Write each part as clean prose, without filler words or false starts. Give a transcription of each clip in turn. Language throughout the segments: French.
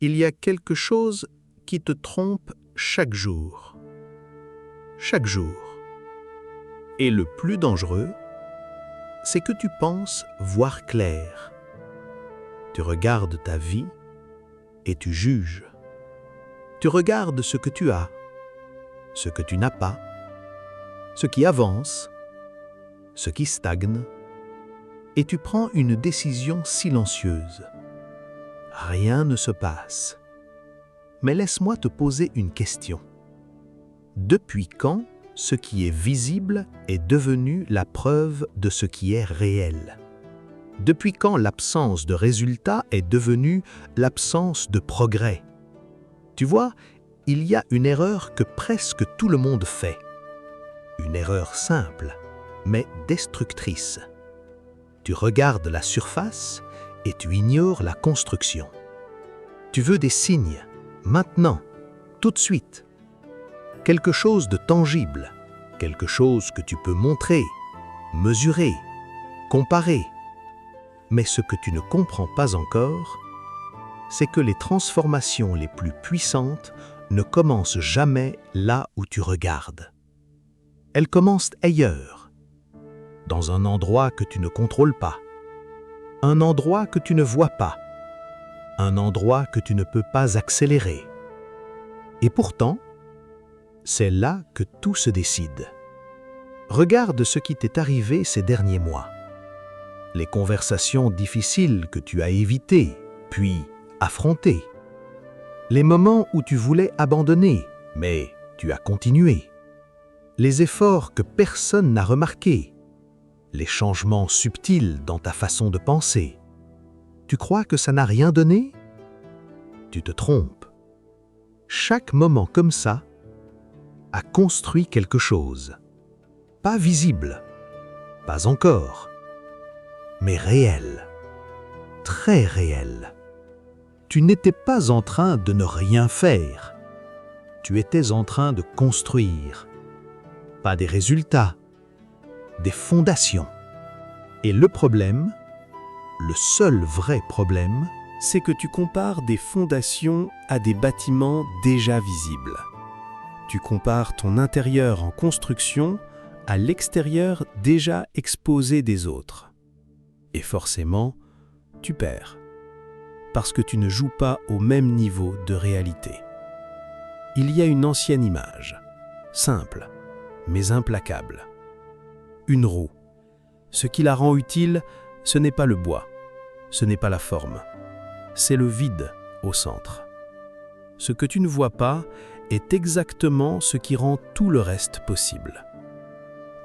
Il y a quelque chose qui te trompe chaque jour. Chaque jour. Et le plus dangereux, c'est que tu penses voir clair. Tu regardes ta vie et tu juges. Tu regardes ce que tu as, ce que tu n'as pas, ce qui avance, ce qui stagne, et tu prends une décision silencieuse. Rien ne se passe. Mais laisse-moi te poser une question. Depuis quand ce qui est visible est devenu la preuve de ce qui est réel? Depuis quand l'absence de résultat est devenue l'absence de progrès? Tu vois, il y a une erreur que presque tout le monde fait. Une erreur simple, mais destructrice. Tu regardes la surface et tu ignores la construction. Tu veux des signes, maintenant, tout de suite. Quelque chose de tangible, quelque chose que tu peux montrer, mesurer, comparer. Mais ce que tu ne comprends pas encore, c'est que les transformations les plus puissantes ne commencent jamais là où tu regardes. Elles commencent ailleurs, dans un endroit que tu ne contrôles pas, un endroit que tu ne vois pas, un endroit que tu ne peux pas accélérer. Et pourtant, c'est là que tout se décide. Regarde ce qui t'est arrivé ces derniers mois. Les conversations difficiles que tu as évitées, puis affrontées. Les moments où tu voulais abandonner, mais tu as continué. Les efforts que personne n'a remarqués. Les changements subtils dans ta façon de penser. Tu crois que ça n'a rien donné? Tu te trompes. Chaque moment comme ça a construit quelque chose. Pas visible, pas encore, mais réel, très réel. Tu n'étais pas en train de ne rien faire. Tu étais en train de construire. Pas des résultats, des fondations. Et le problème, le seul vrai problème, c'est que tu compares des fondations à des bâtiments déjà visibles. Tu compares ton intérieur en construction à l'extérieur déjà exposé des autres. Et forcément, tu perds, parce que tu ne joues pas au même niveau de réalité. Il y a une ancienne image, simple, mais implacable. Une roue. Ce qui la rend utile, ce n'est pas le bois, ce n'est pas la forme, c'est le vide au centre. Ce que tu ne vois pas est exactement ce qui rend tout le reste possible.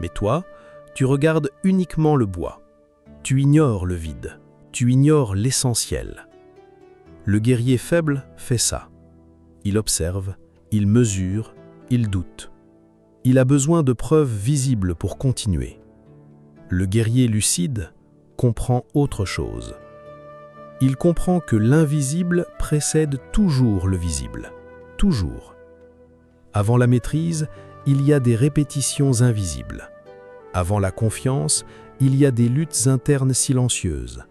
Mais toi, tu regardes uniquement le bois. Tu ignores le vide, tu ignores l'essentiel. Le guerrier faible fait ça. Il observe, il mesure, il doute. Il a besoin de preuves visibles pour continuer. Le guerrier lucide comprend autre chose. Il comprend que l'invisible précède toujours le visible. Toujours. Avant la maîtrise, il y a des répétitions invisibles. Avant la confiance, il y a des luttes internes silencieuses.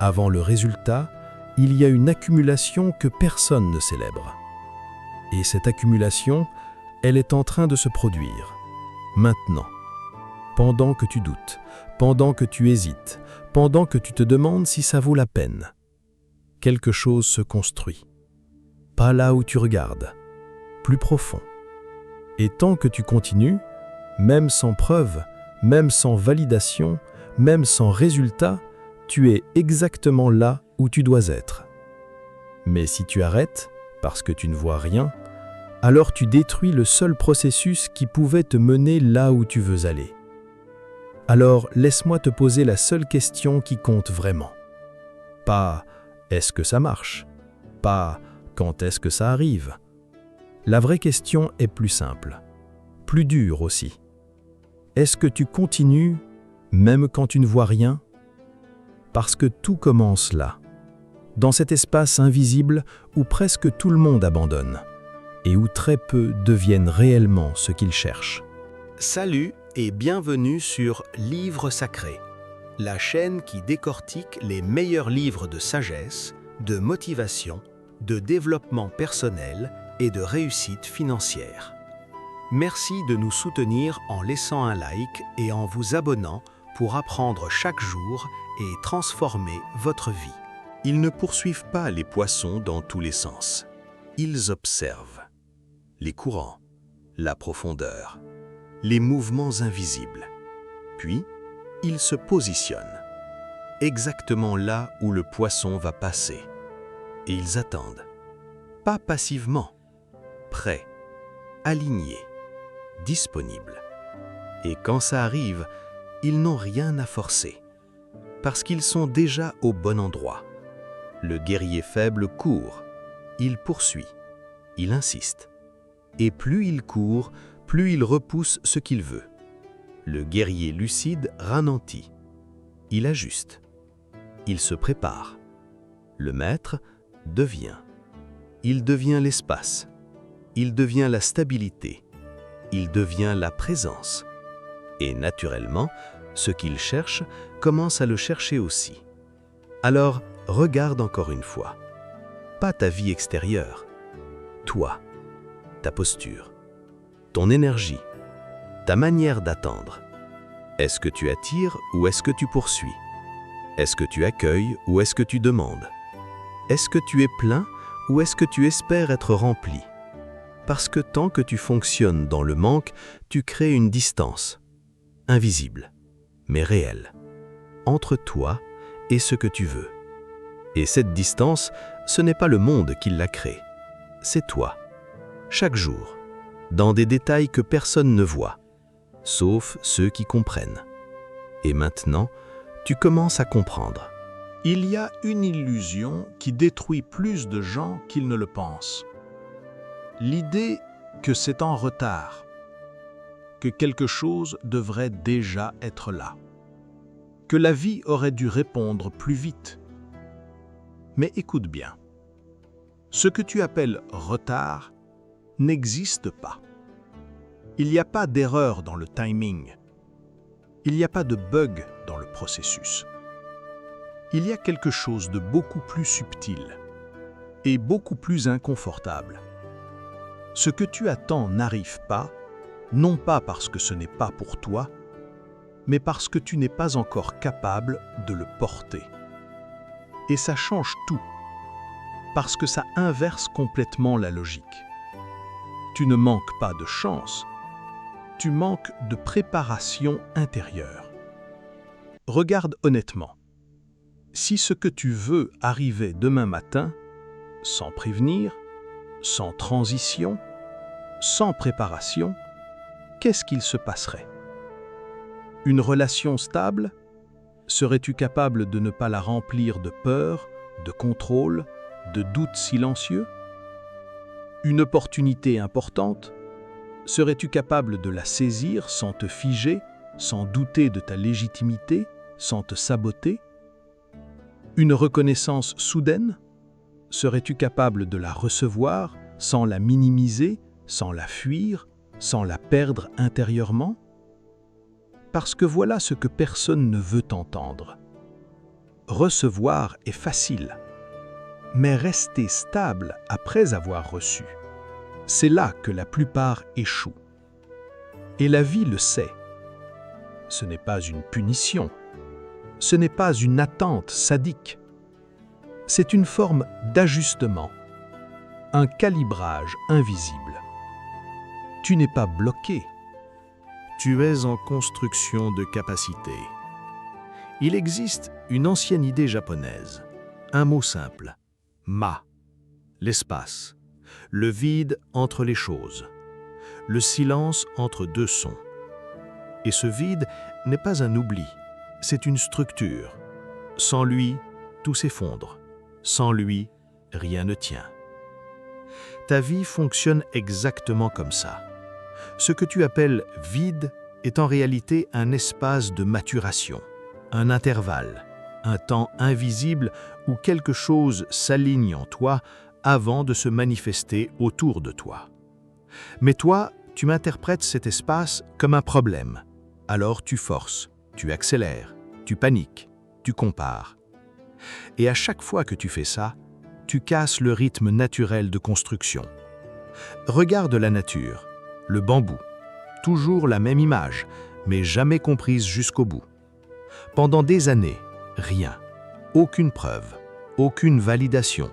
Avant le résultat, il y a une accumulation que personne ne célèbre. Et cette accumulation, elle est en train de se produire, maintenant. Pendant que tu doutes, pendant que tu hésites, pendant que tu te demandes si ça vaut la peine. Quelque chose se construit. Pas là où tu regardes, plus profond. Et tant que tu continues, même sans preuve, même sans validation, même sans résultat, tu es exactement là où tu dois être. Mais si tu arrêtes, parce que tu ne vois rien, alors tu détruis le seul processus qui pouvait te mener là où tu veux aller. Alors laisse-moi te poser la seule question qui compte vraiment. Pas « est-ce que ça marche ?» Pas « quand est-ce que ça arrive ?» La vraie question est plus simple, plus dure aussi. Est-ce que tu continues, même quand tu ne vois rien? Parce que tout commence là, dans cet espace invisible où presque tout le monde abandonne et où très peu deviennent réellement ce qu'ils cherchent. Salut et bienvenue sur Livres Sacrés, la chaîne qui décortique les meilleurs livres de sagesse, de motivation de développement personnel et de réussite financière. Merci de nous soutenir en laissant un like et en vous abonnant pour apprendre chaque jour et transformer votre vie. Ils ne poursuivent pas les poissons dans tous les sens. Ils observent les courants, la profondeur, les mouvements invisibles. Puis, ils se positionnent, exactement là où le poisson va passer. Et ils attendent, pas passivement, prêts, alignés, disponibles. Et quand ça arrive, ils n'ont rien à forcer, parce qu'ils sont déjà au bon endroit. Le guerrier faible court, il poursuit, il insiste. Et plus il court, plus il repousse ce qu'il veut. Le guerrier lucide ralentit, il ajuste, il se prépare. Le maître devient. Il devient l'espace, il devient la stabilité, il devient la présence. Et naturellement, ce qu'il cherche commence à le chercher aussi. Alors, regarde encore une fois. Pas ta vie extérieure. Toi, ta posture, ton énergie, ta manière d'attendre. Est-ce que tu attires ou est-ce que tu poursuis? Est-ce que tu accueilles ou est-ce que tu demandes? Est-ce que tu es plein ou est-ce que tu espères être rempli? Parce que tant que tu fonctionnes dans le manque, tu crées une distance, invisible, mais réelle, entre toi et ce que tu veux. Et cette distance, ce n'est pas le monde qui l'a créée, c'est toi. Chaque jour, dans des détails que personne ne voit, sauf ceux qui comprennent. Et maintenant, tu commences à comprendre. Il y a une illusion qui détruit plus de gens qu'ils ne le pensent. L'idée que c'est en retard, que quelque chose devrait déjà être là, que la vie aurait dû répondre plus vite. Mais écoute bien, ce que tu appelles retard n'existe pas. Il n'y a pas d'erreur dans le timing. Il n'y a pas de bug dans le processus. Il y a quelque chose de beaucoup plus subtil et beaucoup plus inconfortable. Ce que tu attends n'arrive pas, non pas parce que ce n'est pas pour toi, mais parce que tu n'es pas encore capable de le porter. Et ça change tout, parce que ça inverse complètement la logique. Tu ne manques pas de chance, tu manques de préparation intérieure. Regarde honnêtement. Si ce que tu veux arrivait demain matin, sans prévenir, sans transition, sans préparation, qu'est-ce qu'il se passerait? Une relation stable? Serais-tu capable de ne pas la remplir de peur, de contrôle, de doutes silencieux? Une opportunité importante? Serais-tu capable de la saisir sans te figer, sans douter de ta légitimité, sans te saboter? Une reconnaissance soudaine? Serais-tu capable de la recevoir sans la minimiser, sans la fuir, sans la perdre intérieurement? Parce que voilà ce que personne ne veut entendre. Recevoir est facile, mais rester stable après avoir reçu, c'est là que la plupart échouent. Et la vie le sait. Ce n'est pas une punition. Ce n'est pas une attente sadique. C'est une forme d'ajustement, un calibrage invisible. Tu n'es pas bloqué. Tu es en construction de capacité. Il existe une ancienne idée japonaise, un mot simple, ma, l'espace, le vide entre les choses, le silence entre deux sons. Et ce vide n'est pas un oubli, c'est une structure. Sans lui, tout s'effondre. Sans lui, rien ne tient. Ta vie fonctionne exactement comme ça. Ce que tu appelles vide est en réalité un espace de maturation, un intervalle, un temps invisible où quelque chose s'aligne en toi avant de se manifester autour de toi. Mais toi, tu m'interprètes cet espace comme un problème. Alors tu forces, tu accélères, tu paniques, tu compares. Et à chaque fois que tu fais ça, tu casses le rythme naturel de construction. Regarde la nature, le bambou. Toujours la même image, mais jamais comprise jusqu'au bout. Pendant des années, rien. Aucune preuve, aucune validation,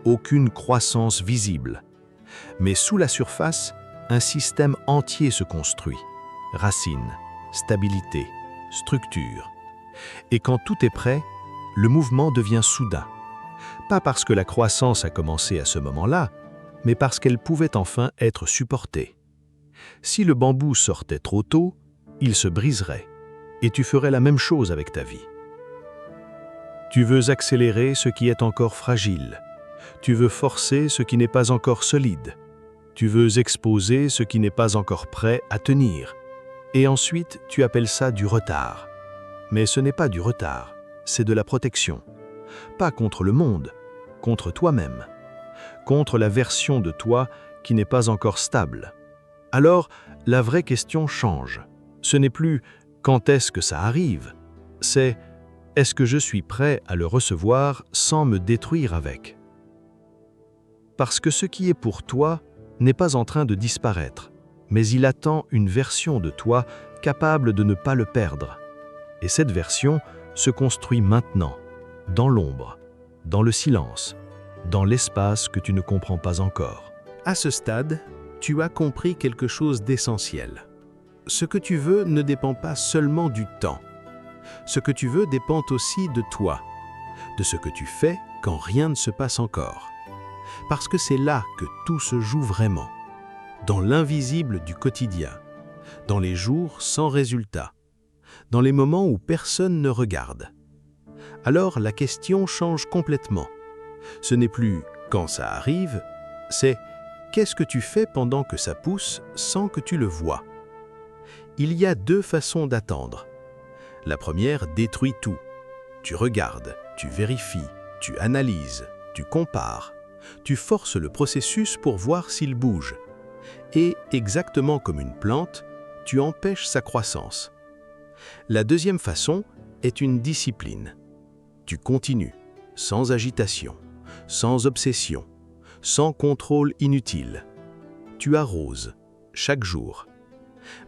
aucune croissance visible. Mais sous la surface, un système entier se construit. Racines, stabilité, structure. Et quand tout est prêt, le mouvement devient soudain. Pas parce que la croissance a commencé à ce moment-là, mais parce qu'elle pouvait enfin être supportée. Si le bambou sortait trop tôt, il se briserait, et tu ferais la même chose avec ta vie. Tu veux accélérer ce qui est encore fragile. Tu veux forcer ce qui n'est pas encore solide. Tu veux exposer ce qui n'est pas encore prêt à tenir. Et ensuite, tu appelles ça du retard. Mais ce n'est pas du retard, c'est de la protection. Pas contre le monde, contre toi-même. Contre la version de toi qui n'est pas encore stable. Alors, la vraie question change. Ce n'est plus « quand est-ce que ça arrive ?» C'est « est-ce que je suis prêt à le recevoir sans me détruire avec ?» Parce que ce qui est pour toi n'est pas en train de disparaître, mais il attend une version de toi capable de ne pas le perdre. Et cette version se construit maintenant, dans l'ombre, dans le silence, dans l'espace que tu ne comprends pas encore. À ce stade, tu as compris quelque chose d'essentiel. Ce que tu veux ne dépend pas seulement du temps. Ce que tu veux dépend aussi de toi, de ce que tu fais quand rien ne se passe encore. Parce que c'est là que tout se joue vraiment, dans l'invisible du quotidien, dans les jours sans résultat, dans les moments où personne ne regarde. Alors la question change complètement. Ce n'est plus « quand ça arrive », c'est « qu'est-ce que tu fais pendant que ça pousse sans que tu le vois ?» Il y a deux façons d'attendre. La première détruit tout. Tu regardes, tu vérifies, tu analyses, tu compares. Tu forces le processus pour voir s'il bouge. Et, exactement comme une plante, tu empêches sa croissance. La deuxième façon est une discipline. Tu continues, sans agitation, sans obsession, sans contrôle inutile. Tu arroses, chaque jour.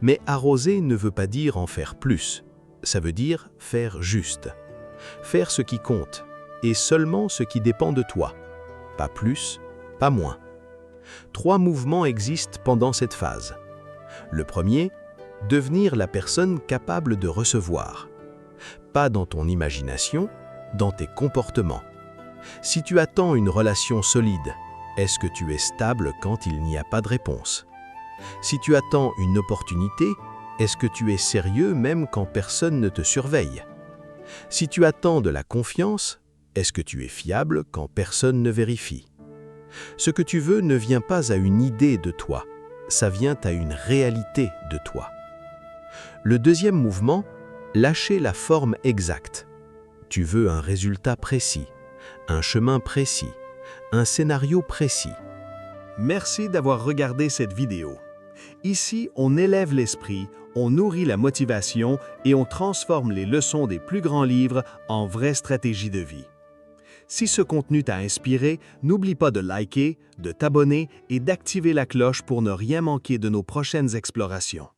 Mais arroser ne veut pas dire en faire plus. Ça veut dire faire juste. Faire ce qui compte, et seulement ce qui dépend de toi. Pas plus, pas moins. 3 mouvements existent pendant cette phase. Le premier, devenir la personne capable de recevoir. Pas dans ton imagination, dans tes comportements. Si tu attends une relation solide, est-ce que tu es stable quand il n'y a pas de réponse? Si tu attends une opportunité, est-ce que tu es sérieux même quand personne ne te surveille? Si tu attends de la confiance, est-ce que tu es fiable quand personne ne vérifie? Ce que tu veux ne vient pas à une idée de toi, ça vient à une réalité de toi. Le deuxième mouvement, lâcher la forme exacte. Tu veux un résultat précis, un chemin précis, un scénario précis. Merci d'avoir regardé cette vidéo. Ici, on élève l'esprit, on nourrit la motivation et on transforme les leçons des plus grands livres en vraies stratégies de vie. Si ce contenu t'a inspiré, n'oublie pas de liker, de t'abonner et d'activer la cloche pour ne rien manquer de nos prochaines explorations.